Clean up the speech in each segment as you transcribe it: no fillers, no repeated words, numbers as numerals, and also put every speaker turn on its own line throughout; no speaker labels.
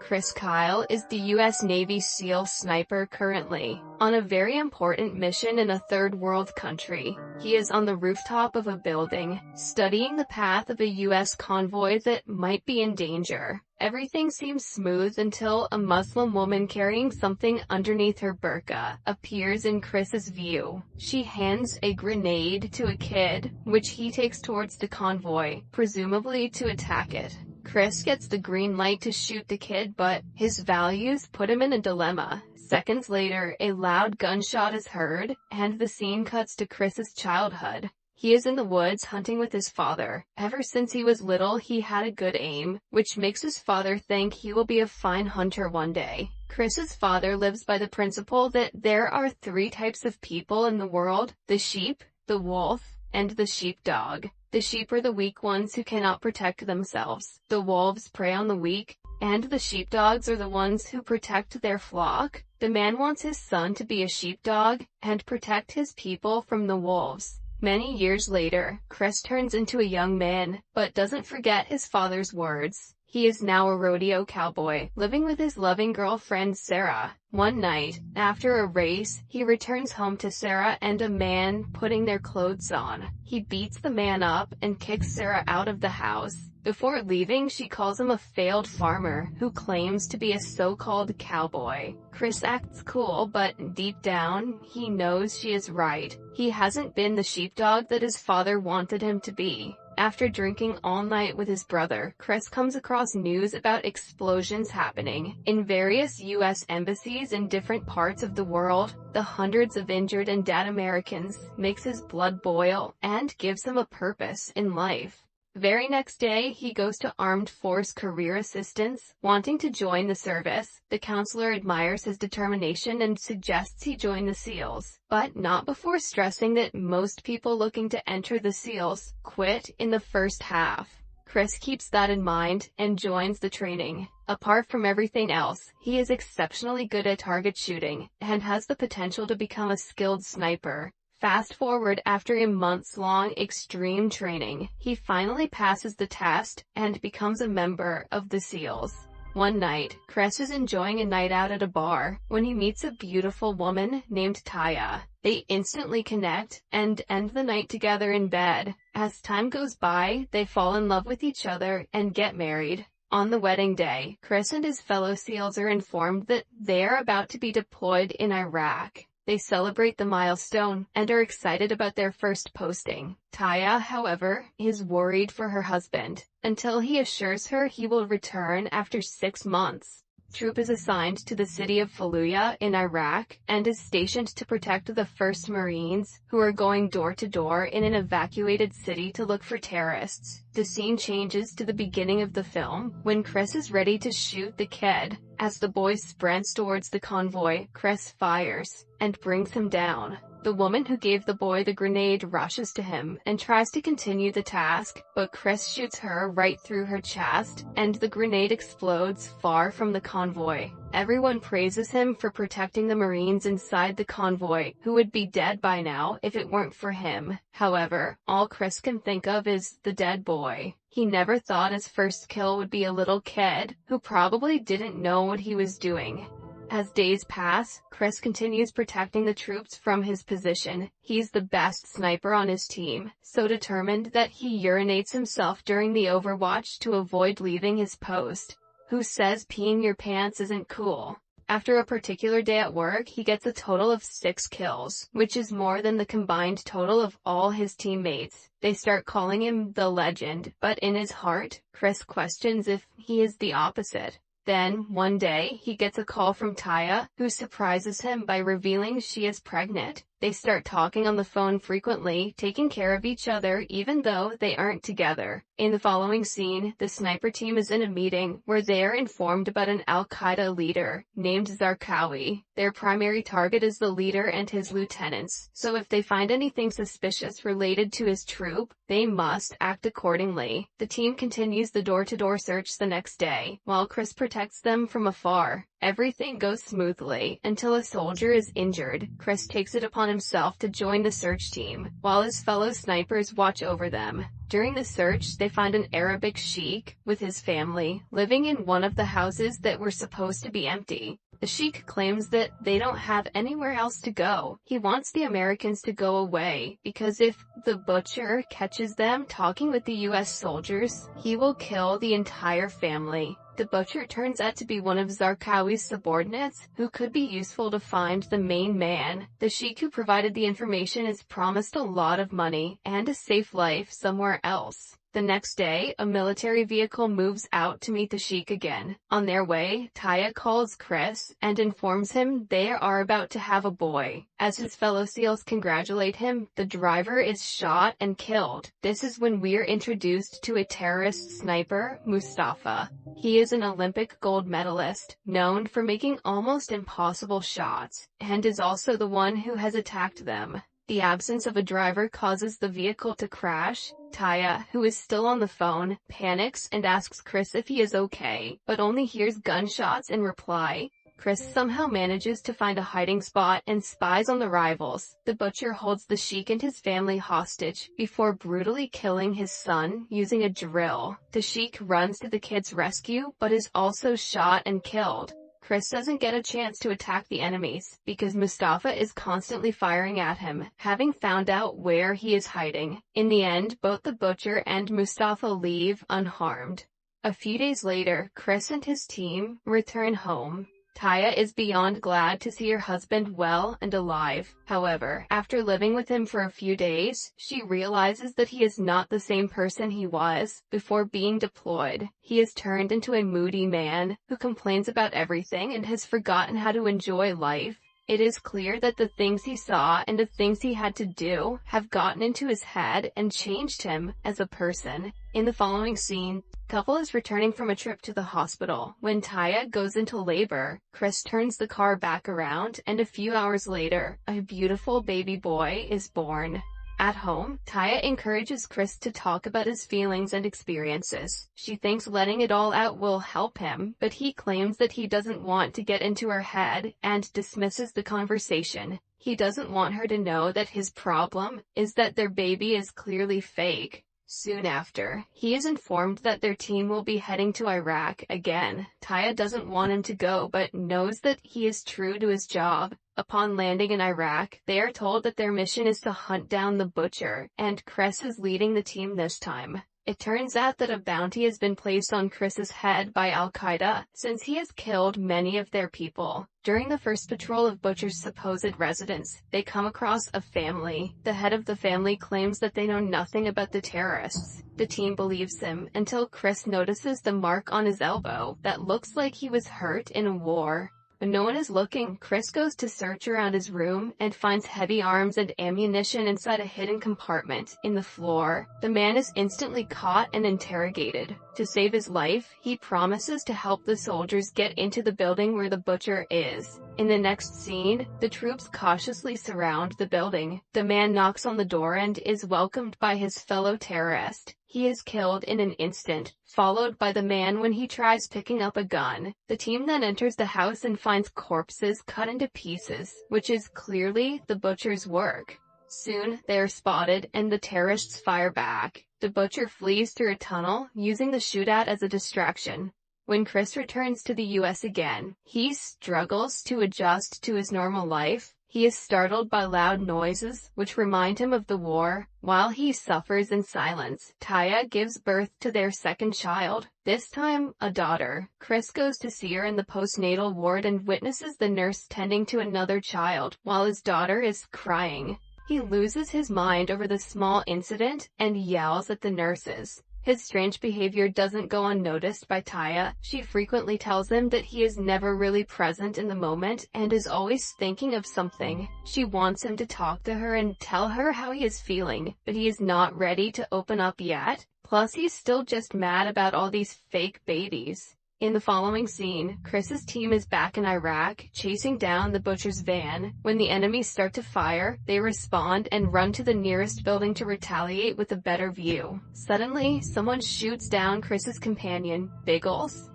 Chris Kyle is the U.S. Navy SEAL sniper currently on a very important mission in a third world country. He is on the rooftop of a building, studying the path of a U.S. convoy that might be in danger. Everything seems smooth until a Muslim woman carrying something underneath her burqa appears in Chris's view. She hands a grenade to a kid, which he takes towards the convoy, presumably to attack it. Chris gets the green light to shoot the kid, but his values put him in a dilemma. Seconds later, a loud gunshot is heard, and the scene cuts to Chris's childhood. He is in the woods hunting with his father. Ever since he was little, he had a good aim, which makes his father think he will be a fine hunter one day. Chris's father lives by the principle that there are 3 types of people in the world: the sheep, the wolf, and the sheepdog. The sheep are the weak ones who cannot protect themselves. The wolves prey on the weak, and the sheepdogs are the ones who protect their flock. The man wants his son to be a sheepdog and protect his people from the wolves. Many years later, Chris turns into a young man, but doesn't forget his father's words. He is now a rodeo cowboy, living with his loving girlfriend Sarah. One night, after a race, he returns home to Sarah and a man putting their clothes on. He beats the man up and kicks Sarah out of the house. Before leaving, she calls him a failed farmer who claims to be a so-called cowboy. Chris acts cool, but deep down, he knows she is right. He hasn't been the sheepdog that his father wanted him to be. After drinking all night with his brother, Chris comes across news about explosions happening in various U.S. embassies in different parts of the world. The hundreds of injured and dead Americans makes his blood boil and gives him a purpose in life. Very next day, he goes to Armed Force Career Assistance, wanting to join the service. The counselor admires his determination and suggests he join the SEALs, but not before stressing that most people looking to enter the SEALs quit in the first half. Chris keeps that in mind and joins the training. Apart from everything else, he is exceptionally good at target shooting and has the potential to become a skilled sniper. Fast forward, after a months-long extreme training, he finally passes the test and becomes a member of the SEALs. One night, Chris is enjoying a night out at a bar when he meets a beautiful woman named Taya. They instantly connect and end the night together in bed. As time goes by, they fall in love with each other and get married. On the wedding day, Chris and his fellow SEALs are informed that they are about to be deployed in Iraq. They celebrate the milestone and are excited about their first posting. Taya, however, is worried for her husband, until he assures her he will return after 6 months. Troop is assigned to the city of Fallujah in Iraq and is stationed to protect the 1st Marines, who are going door to door in an evacuated city to look for terrorists. The scene changes to the beginning of the film, when Chris is ready to shoot the kid. As the boy sprints towards the convoy, Chris fires and brings him down. The woman who gave the boy the grenade rushes to him and tries to continue the task, but Chris shoots her right through her chest, and the grenade explodes far from the convoy. Everyone praises him for protecting the Marines inside the convoy, who would be dead by now if it weren't for him. However, all Chris can think of is the dead boy. He never thought his first kill would be a little kid, who probably didn't know what he was doing. As days pass, Chris continues protecting the troops from his position. He's the best sniper on his team, so determined that he urinates himself during the overwatch to avoid leaving his post. Who says peeing your pants isn't cool? After a particular day at work, he gets a total of 6 kills, which is more than the combined total of all his teammates. They start calling him the legend, but in his heart, Chris questions if he is the opposite. Then, one day, he gets a call from Taya, who surprises him by revealing she is pregnant. They start talking on the phone frequently, taking care of each other even though they aren't together. In the following scene, the sniper team is in a meeting where they are informed about an Al-Qaeda leader named Zarqawi. Their primary target is the leader and his lieutenants, so if they find anything suspicious related to his troop, they must act accordingly. The team continues the door-to-door search the next day, while Chris protects them from afar. Everything goes smoothly until a soldier is injured. Chris takes it upon himself to join the search team, while his fellow snipers watch over them. During the search, they find an Arabic sheik, with his family, living in one of the houses that were supposed to be empty. The sheik claims that they don't have anywhere else to go. He wants the Americans to go away, because if the butcher catches them talking with the US soldiers, he will kill the entire family. The butcher turns out to be one of Zarqawi's subordinates, who could be useful to find the main man. The sheik who provided the information is promised a lot of money and a safe life somewhere else. The next day, a military vehicle moves out to meet the sheik again. On their way, Taya calls Chris and informs him they are about to have a boy. As his fellow SEALs congratulate him, the driver is shot and killed. This is when we're introduced to a terrorist sniper, Mustafa. He is an Olympic gold medalist, known for making almost impossible shots, and is also the one who has attacked them. The absence of a driver causes the vehicle to crash. Taya, who is still on the phone, panics and asks Chris if he is okay, but only hears gunshots in reply. Chris somehow manages to find a hiding spot and spies on the rivals. The butcher holds the sheik and his family hostage, before brutally killing his son using a drill. The sheik runs to the kid's rescue, but is also shot and killed. Chris doesn't get a chance to attack the enemies, because Mustafa is constantly firing at him, having found out where he is hiding. In the end, both the butcher and Mustafa leave unharmed. A few days later, Chris and his team return home. Taya is beyond glad to see her husband well and alive. However, after living with him for a few days, she realizes that he is not the same person he was before being deployed. He has turned into a moody man who complains about everything and has forgotten how to enjoy life. It is clear that the things he saw and the things he had to do have gotten into his head and changed him as a person. In the following scene, the couple is returning from a trip to the hospital. When Taya goes into labor, Chris turns the car back around, and a few hours later, a beautiful baby boy is born. At home, Taya encourages Chris to talk about his feelings and experiences. She thinks letting it all out will help him, but he claims that he doesn't want to get into her head and dismisses the conversation. He doesn't want her to know that his problem is that their baby is clearly fake. Soon after, he is informed that their team will be heading to Iraq again. Taya doesn't want him to go but knows that he is true to his job. Upon landing in Iraq, they are told that their mission is to hunt down the butcher, and Chris is leading the team this time. It turns out that a bounty has been placed on Chris's head by Al-Qaeda, since he has killed many of their people. During the first patrol of Butcher's supposed residence, they come across a family. The head of the family claims that they know nothing about the terrorists. The team believes him until Chris notices the mark on his elbow that looks like he was hurt in a war. When no one is looking, Chris goes to search around his room and finds heavy arms and ammunition inside a hidden compartment in the floor. The man is instantly caught and interrogated. To save his life, he promises to help the soldiers get into the building where the butcher is. In the next scene, the troops cautiously surround the building. The man knocks on the door and is welcomed by his fellow terrorist. He is killed in an instant, followed by the man when he tries picking up a gun. The team then enters the house and finds corpses cut into pieces, which is clearly the butcher's work. Soon, they are spotted and the terrorists fire back. The butcher flees through a tunnel, using the shootout as a distraction. When Chris returns to the US again, he struggles to adjust to his normal life. He is startled by loud noises, which remind him of the war. While he suffers in silence, Taya gives birth to their second child, this time a daughter. Chris goes to see her in the postnatal ward and witnesses the nurse tending to another child, while his daughter is crying. He loses his mind over the small incident and yells at the nurses. His strange behavior doesn't go unnoticed by Taya. She frequently tells him that he is never really present in the moment and is always thinking of something. She wants him to talk to her and tell her how he is feeling, but he is not ready to open up yet. Plus, he's still just mad about all these fake babies. In the following scene, Chris's team is back in Iraq, chasing down the butcher's van. When the enemies start to fire, they respond and run to the nearest building to retaliate with a better view. Suddenly, someone shoots down Chris's companion, Biggles.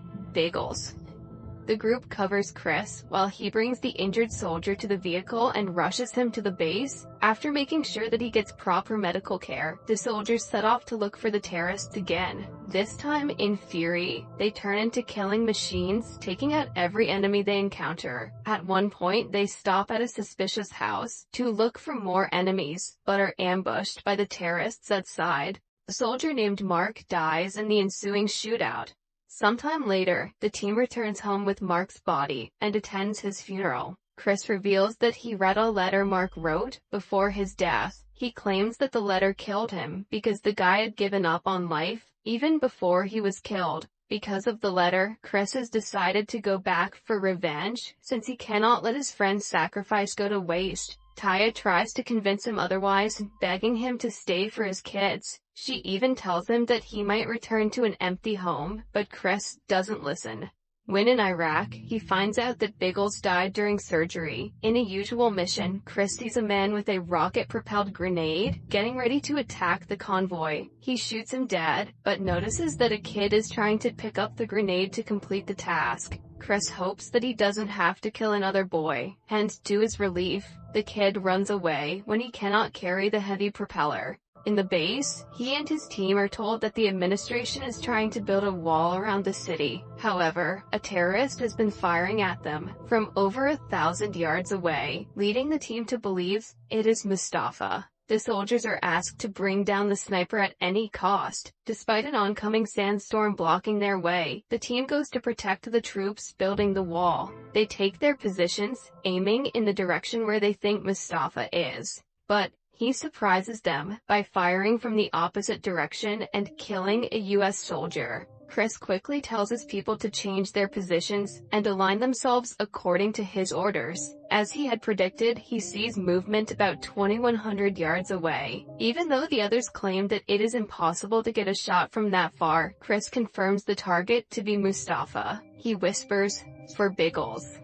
The group covers Chris while he brings the injured soldier to the vehicle and rushes him to the base. After making sure that he gets proper medical care, the soldiers set off to look for the terrorists again. This time, in fury, they turn into killing machines, taking out every enemy they encounter. At one point, they stop at a suspicious house to look for more enemies, but are ambushed by the terrorists outside. A soldier named Mark dies in the ensuing shootout. Sometime later, the team returns home with Mark's body and attends his funeral. Chris reveals that he read a letter Mark wrote before his death. He claims that the letter killed him because the guy had given up on life even before he was killed. Because of the letter, Chris has decided to go back for revenge, since he cannot let his friend's sacrifice go to waste. Taya tries to convince him otherwise, begging him to stay for his kids. She even tells him that he might return to an empty home, but Chris doesn't listen. When in Iraq, he finds out that Biggles died during surgery. In a usual mission, Chris sees a man with a rocket-propelled grenade getting ready to attack the convoy. He shoots him dead, but notices that a kid is trying to pick up the grenade to complete the task. Chris hopes that he doesn't have to kill another boy, and to his relief, the kid runs away when he cannot carry the heavy propeller. In the base, he and his team are told that the administration is trying to build a wall around the city. However, a terrorist has been firing at them from over 1,000 yards away, leading the team to believe it is Mustafa. The soldiers are asked to bring down the sniper at any cost. Despite an oncoming sandstorm blocking their way, the team goes to protect the troops building the wall. They take their positions, aiming in the direction where they think Mustafa is. But he surprises them by firing from the opposite direction and killing a U.S. soldier. Chris quickly tells his people to change their positions and align themselves according to his orders. As he had predicted, he sees movement about 2,100 yards away. Even though the others claim that it is impossible to get a shot from that far, Chris confirms the target to be Mustafa. He whispers, "For Biggles,"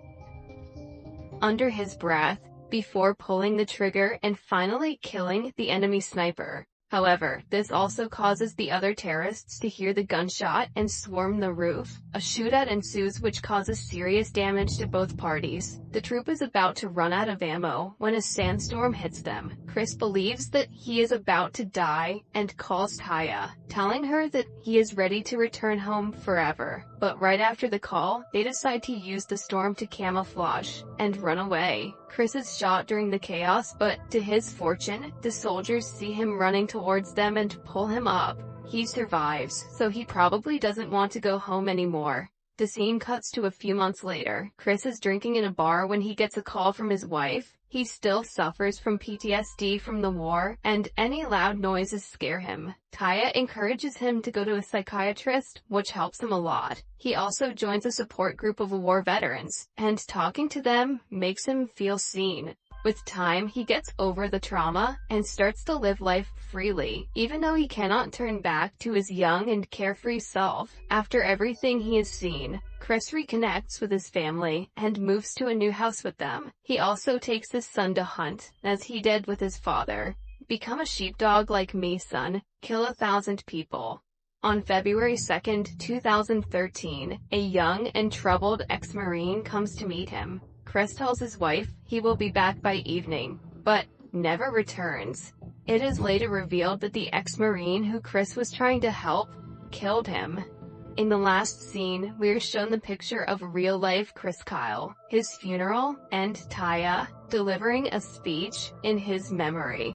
under his breath, before pulling the trigger and finally killing the enemy sniper. However, this also causes the other terrorists to hear the gunshot and swarm the roof. A shootout ensues which causes serious damage to both parties. The troop is about to run out of ammo when a sandstorm hits them. Chris believes that he is about to die and calls Taya, telling her that he is ready to return home forever. But right after the call, they decide to use the storm to camouflage and run away. Chris is shot during the chaos, but to his fortune, the soldiers see him running towards them and pull him up. He survives, so he probably doesn't want to go home anymore. The scene cuts to a few months later. Chris is drinking in a bar when he gets a call from his wife. He still suffers from PTSD from the war, and any loud noises scare him. Taya encourages him to go to a psychiatrist, which helps him a lot. He also joins a support group of war veterans, and talking to them makes him feel seen. With time, he gets over the trauma and starts to live life freely, even though he cannot turn back to his young and carefree self. After everything he has seen, Chris reconnects with his family and moves to a new house with them. He also takes his son to hunt, as he did with his father. "Become a sheepdog like me, son. Kill 1,000 people." On February 2, 2013, a young and troubled ex-Marine comes to meet him. Chris tells his wife he will be back by evening, but never returns. It is later revealed that the ex-Marine who Chris was trying to help killed him. In the last scene, we are shown the picture of real-life Chris Kyle, his funeral, and Taya delivering a speech in his memory.